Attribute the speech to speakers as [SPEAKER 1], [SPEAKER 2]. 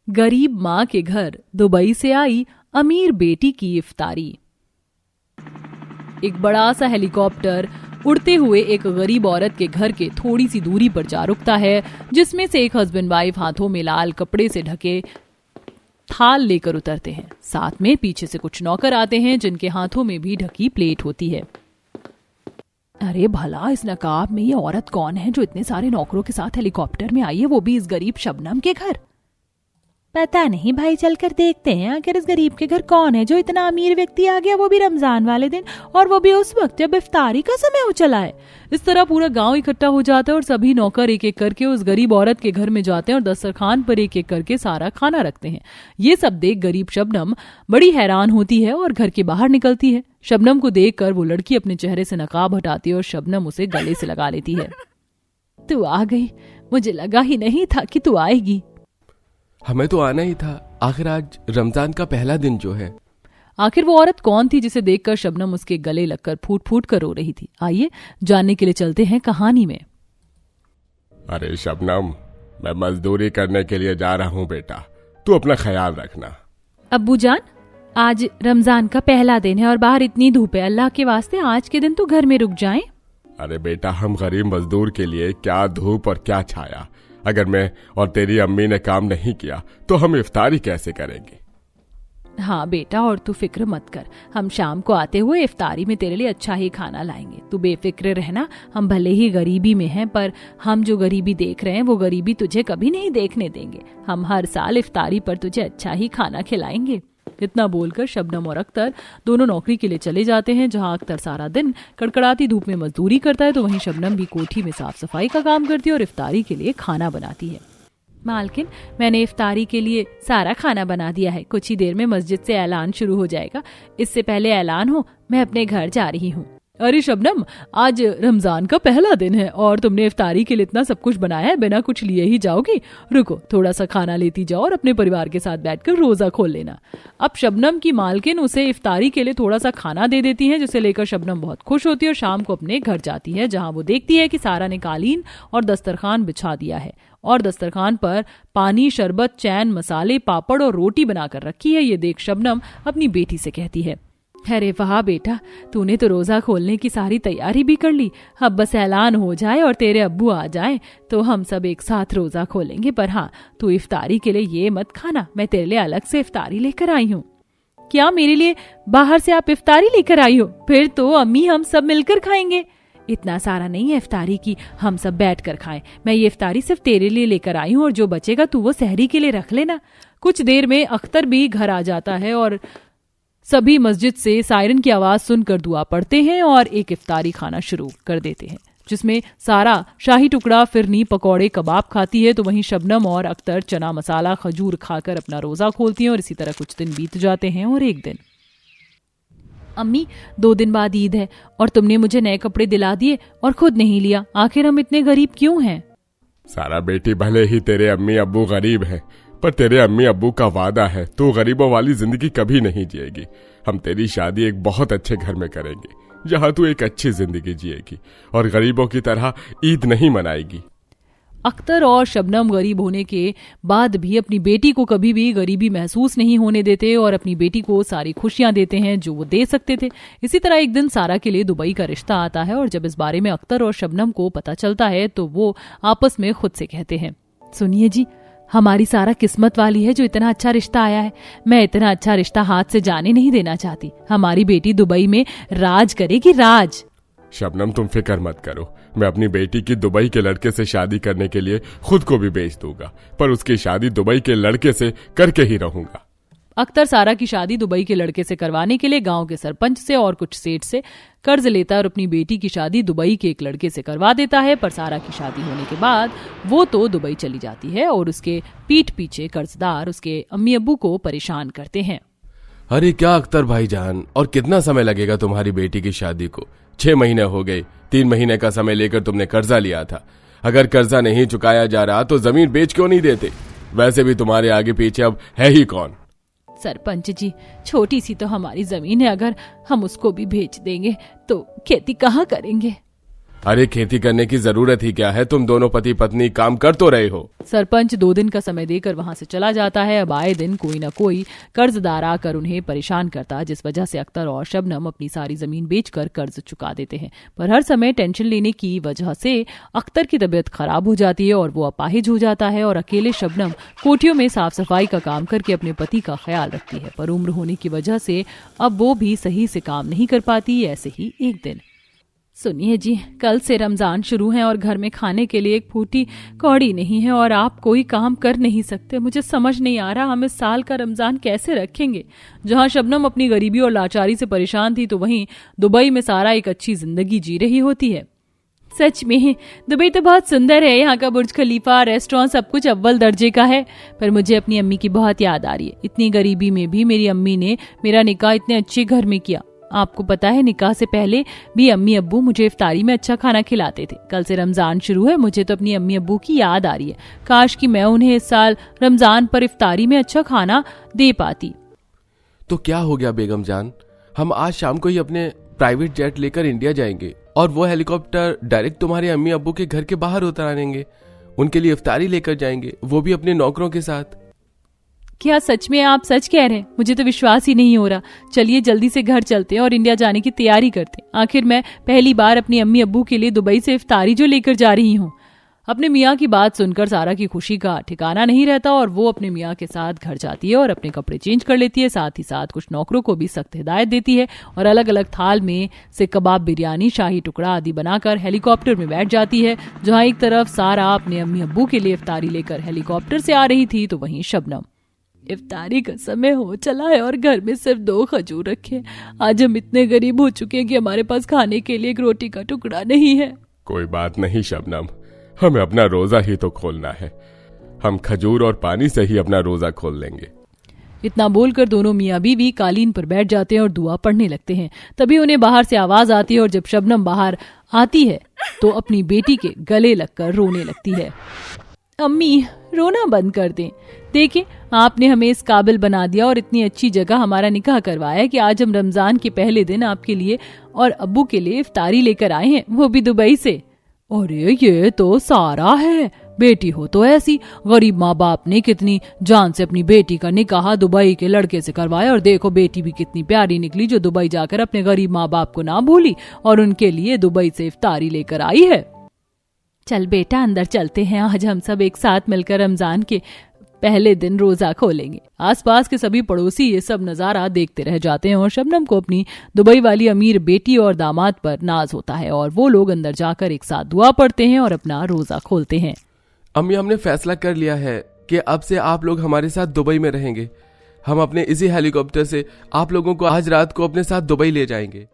[SPEAKER 1] गरीब माँ के घर दुबई से आई अमीर बेटी की इफ्तारी। एक बड़ा सा हेलीकॉप्टर उड़ते हुए एक गरीब औरत के घर के थोड़ी सी दूरी पर जा रुकता है, जिसमें से एक हस्बैंड वाइफ हाथों में लाल कपड़े से ढके थाल लेकर उतरते हैं। साथ में पीछे से कुछ नौकर आते हैं जिनके हाथों में भी ढकी प्लेट होती है। अरे भला इस नकाब में ये औरत कौन है जो इतने सारे नौकरों के साथ हेलीकॉप्टर में आई है, वो भी इस गरीब शबनम के घर? पता नहीं भाई, चलकर देखते हैं आखिर इस गरीब के घर कौन है जो इतना अमीर व्यक्ति आ गया, वो भी रमजान वाले दिन, और वो भी उस वक्त जब इफ्तारी का समय हो चला है। इस तरह पूरा गांव इकट्ठा हो जाता है और सभी नौकर एक एक करके उस गरीब औरत के घर में जाते हैं और दस्तरखान पर एक एक करके सारा खाना रखते हैं। ये सब देख गरीब शबनम बड़ी हैरान होती है और घर के बाहर निकलती है। शबनम को देखकर वो लड़की अपने चेहरे से नकाब हटाती है और शबनम उसे गले से लगा लेती है। तू आ गई, मुझे लगा ही नहीं था कि तू आएगी।
[SPEAKER 2] हमें तो आना ही था, आखिर आज रमजान का पहला दिन जो है।
[SPEAKER 1] आखिर वो औरत कौन थी जिसे देखकर शबनम उसके गले लगकर फूट फूट कर रो रही थी? आइए जानने के लिए चलते हैं कहानी में।
[SPEAKER 2] अरे शबनम, मैं मजदूरी करने के लिए जा रहा हूँ बेटा, तू अपना ख्याल रखना।
[SPEAKER 1] अब्बू जान, आज रमजान का पहला दिन है और बाहर इतनी धूप है, अल्लाह के वास्ते आज के दिन तो घर में रुक जाएं।
[SPEAKER 2] अरे बेटा, हम गरीब मजदूर के लिए क्या धूप और क्या छाया। अगर मैं और तेरी अम्मी ने काम नहीं किया तो हम इफ्तारी कैसे करेंगे?
[SPEAKER 1] हाँ बेटा, और तू फिक्र मत कर, हम शाम को आते हुए इफ्तारी में तेरे लिए अच्छा ही खाना लाएंगे। तू बेफिक्र रहना। हम भले ही गरीबी में हैं, पर हम जो गरीबी देख रहे हैं वो गरीबी तुझे कभी नहीं देखने देंगे। हम हर साल इफ्तारी पर तुझे अच्छा ही खाना खिलाएंगे। इतना बोलकर शबनम और अख्तर दोनों नौकरी के लिए चले जाते हैं। जहां अख्तर सारा दिन कड़कड़ाती धूप में मजदूरी करता है तो वहीं शबनम भी कोठी में साफ सफाई का काम करती है और इफ्तारी के लिए खाना बनाती है। मालकिन, मैंने इफ्तारी के लिए सारा खाना बना दिया है। कुछ ही देर में मस्जिद से ऐलान शुरू हो जाएगा। इससे पहले ऐलान हो, मैं अपने घर जा रही हूँ। अरे शबनम, आज रमजान का पहला दिन है और तुमने इफ्तारी के लिए इतना सब कुछ बनाया है, बिना कुछ लिए ही जाओगी? रुको, थोड़ा सा खाना लेती जाओ और अपने परिवार के साथ बैठकर रोजा खोल लेना। अब शबनम की मालकिन उसे इफ्तारी के लिए थोड़ा सा खाना दे देती है, जिसे लेकर शबनम बहुत खुश होती है और शाम को अपने घर जाती है, जहां वो देखती है कि सारा ने कालीन और दस्तरखान बिछा दिया है और दस्तरखान पर पानी, शरबत, चैन, मसाले, पापड़ और रोटी बनाकर रखी है। ये देख शबनम अपनी बेटी से कहती है, अरे वाह बेटा, तूने तो रोजा खोलने की सारी तैयारी भी कर ली। अब बस ऐलान हो जाए और तेरे अब्बू आ जाए तो हम सब एक साथ रोजा खोलेंगे। पर हाँ, तू इफ्तारी के लिए ये मत खाना, मैं तेरे लिए अलग से इफ्तारी लेकर आई हूँ। क्या मेरे लिए बाहर से आप इफ्तारी लेकर आई हो? फिर तो अम्मी हम सब मिलकर खाएंगे। इतना सारा नहीं है इफ्तारी की, हम सब बैठ कर खाएं। मैं ये इफ्तारी सिर्फ तेरे लिए लेकर आई हूँ और जो बचेगा तू वो सहरी के लिए रख लेना। कुछ देर में अख्तर भी घर आ जाता है और सभी मस्जिद से सायरन की आवाज सुनकर दुआ पढ़ते हैं और एक इफ्तारी खाना शुरू कर देते हैं, जिसमें सारा शाही टुकड़ा, फिरनी, पकौड़े, कबाब खाती है तो वहीं शबनम और अख्तर चना मसाला, खजूर खाकर अपना रोजा खोलती हैं। और इसी तरह कुछ दिन बीत जाते हैं और एक दिन, अम्मी 2 दिन बाद ईद है और तुमने मुझे नए कपड़े दिला दिए और खुद नहीं लिया, आखिर हम इतने गरीब क्यों हैं?
[SPEAKER 2] सारा बेटी, भले ही तेरे अम्मी अब्बू गरीब हैं, पर तेरे अम्मी अब्बू का वादा है तू गरीबों वाली जिंदगी कभी नहीं जिएगी। हम तेरी शादी एक बहुत अच्छे घर में करेंगे जहां तू एक अच्छी जिंदगी जिएगी और गरीबों की तरह ईद नहीं मनाएगी।
[SPEAKER 1] अख्तर और शबनम गरीब होने के बाद भी अपनी बेटी को कभी भी गरीबी महसूस नहीं होने देते और अपनी बेटी को सारी खुशियां देते हैं जो वो दे सकते थे। इसी तरह एक दिन सारा के लिए दुबई का रिश्ता आता है और जब इस बारे में अख्तर और शबनम को पता चलता है तो वो आपस में खुद से कहते हैं, सुनिए जी, हमारी सारा किस्मत वाली है जो इतना अच्छा रिश्ता आया है। मैं इतना अच्छा रिश्ता हाथ से जाने नहीं देना चाहती। हमारी बेटी दुबई में राज करेगी, राज।
[SPEAKER 2] शबनम, तुम फिक्र मत करो, मैं अपनी बेटी की दुबई के लड़के से शादी करने के लिए खुद को भी बेच दूंगा, पर उसकी शादी दुबई के लड़के से करके ही रहूंगा।
[SPEAKER 1] अख्तर सारा की शादी दुबई के लड़के से करवाने के लिए गांव के सरपंच से और कुछ सेठ से कर्ज लेता और अपनी बेटी की शादी दुबई के एक लड़के से करवा देता है। पर सारा की शादी होने के बाद वो तो दुबई चली जाती है और उसके पीठ पीछे कर्जदार उसके अम्मी अब्बू को परेशान करते हैं।
[SPEAKER 2] अरे क्या अख्तर भाईजान, और कितना समय लगेगा तुम्हारी बेटी की शादी को? 6 महीने हो गए, 3 महीने का समय लेकर तुमने कर्जा लिया था। अगर कर्जा नहीं चुकाया जा रहा तो जमीन बेच क्यों नहीं देते? वैसे भी तुम्हारे आगे पीछे अब है ही कौन?
[SPEAKER 1] सरपंच जी, छोटी सी तो हमारी जमीन है, अगर हम उसको भी बेच देंगे तो खेती कहाँ करेंगे?
[SPEAKER 2] अरे खेती करने की जरूरत ही क्या है, तुम दोनों पति पत्नी काम कर तो रहे हो।
[SPEAKER 1] सरपंच 2 दिन का समय देकर वहां से चला जाता है। अब आए दिन कोई न कोई कर्जदार आकर उन्हें परेशान करता, जिस वजह से अख्तर और शबनम अपनी सारी जमीन बेचकर कर्ज चुका देते हैं। पर हर समय टेंशन लेने की वजह से अख्तर की तबीयत खराब हो जाती है और वो अपाहिज हो जाता है और अकेले शबनम कोठियों में साफ सफाई का काम करके अपने पति का ख्याल रखती है। पर उम्र होने की वजह से अब वो भी सही से काम नहीं कर पाती। ऐसे ही एक दिन, सुनिए जी, कल से रमजान शुरू है और घर में खाने के लिए एक फूटी कौड़ी नहीं है और आप कोई काम कर नहीं सकते। मुझे समझ नहीं आ रहा हम इस साल का रमजान कैसे रखेंगे। जहां शबनम अपनी गरीबी और लाचारी से परेशान थी तो वहीं दुबई में सारा एक अच्छी जिंदगी जी रही होती है। सच में दुबई तो बहुत सुंदर है, यहाँ का बुर्ज खलीफा, रेस्टोरेंट, सब कुछ अव्वल दर्जे का है। पर मुझे अपनी अम्मी की बहुत याद आ रही है। इतनी गरीबी में भी मेरी अम्मी ने मेरा निकाह इतने अच्छे घर में किया। आपको पता है निकाह से पहले भी अम्मी अब्बू मुझे इफ्तारी में अच्छा खाना खिलाते थे। कल से रमजान शुरू है, मुझे तो अपनी अम्मी अब्बू की याद आ रही है। काश कि मैं उन्हें इस साल रमजान पर इफ्तारी में अच्छा खाना दे पाती।
[SPEAKER 3] तो क्या हो गया बेगम जान, हम आज शाम को ही अपने प्राइवेट जेट लेकर इंडिया जाएंगे और वो हेलीकॉप्टर डायरेक्ट तुम्हारे अम्मी अब्बू के घर के बाहर उतारेंगे। उनके लिए इफ्तारी लेकर जाएंगे, वो भी अपने नौकरों के साथ।
[SPEAKER 1] क्या सच में आप सच कह रहे हैं? मुझे तो विश्वास ही नहीं हो रहा। चलिए जल्दी से घर चलते हैं और इंडिया जाने की तैयारी करते हैं। आखिर मैं पहली बार अपनी अम्मी अब्बू के लिए दुबई से इफ्तारी जो लेकर जा रही हूँ। अपने मियाँ की बात सुनकर सारा की खुशी का ठिकाना नहीं रहता और वो अपने मियाँ के साथ घर जाती है और अपने कपड़े चेंज कर लेती है। साथ ही साथ कुछ नौकरों को भी सख्त हिदायत देती है और अलग अलग थाल में से कबाब, बिरयानी, शाही टुकड़ा आदि बनाकर हेलीकॉप्टर में बैठ जाती है। जहाँ एक तरफ सारा अपने अम्मी अब्बू के लिए इफ्तारी लेकर हेलीकॉप्टर से आ रही थी तो वहीं शबनम, इफ्तारी का समय हो चला है और घर में सिर्फ 2 खजूर रखे। आज हम इतने गरीब हो चुके हैं कि हमारे पास खाने के लिए एक रोटी का टुकड़ा नहीं है।
[SPEAKER 2] कोई बात नहीं शबनम, हमें अपना रोजा ही तो खोलना है। हम खजूर और पानी से ही अपना रोजा खोल लेंगे।
[SPEAKER 1] इतना बोलकर दोनों मियाँ बीवी कालीन पर बैठ जाते हैं और दुआ पढ़ने लगते हैं। तभी उन्हें बाहर से आवाज आती है और जब शबनम बाहर आती है तो अपनी बेटी के गले लगकर रोने लगती है। अम्मी, रोना बंद कर दें। देखिए, आपने हमें इस काबिल बना दिया और इतनी अच्छी जगह हमारा निकाह करवाया कि आज हम रमजान के पहले दिन आपके लिए और अब्बू के लिए इफ्तारी लेकर आए हैं, वो भी दुबई से। अरे ये तो सारा है, बेटी हो तो ऐसी। गरीब माँ बाप ने कितनी जान से अपनी बेटी का निकाह दुबई के लड़के से करवाया और देखो बेटी भी कितनी प्यारी निकली जो दुबई जाकर अपने गरीब माँ बाप को ना भूली और उनके लिए दुबई से इफ्तारी लेकर आई है। चल बेटा अंदर चलते हैं, आज हम सब एक साथ मिलकर रमजान के पहले दिन रोजा खोलेंगे। आसपास के सभी पड़ोसी ये सब नजारा देखते रह जाते हैं और शबनम को अपनी दुबई वाली अमीर बेटी और दामाद पर नाज होता है और वो लोग अंदर जाकर एक साथ दुआ पढ़ते हैं और अपना रोजा खोलते हैं।
[SPEAKER 3] अम्मी, हमने फैसला कर लिया है कि अब से आप लोग हमारे साथ दुबई में रहेंगे। हम अपने इसी हेलीकॉप्टर से आप लोगों को आज रात को अपने साथ दुबई ले जाएंगे।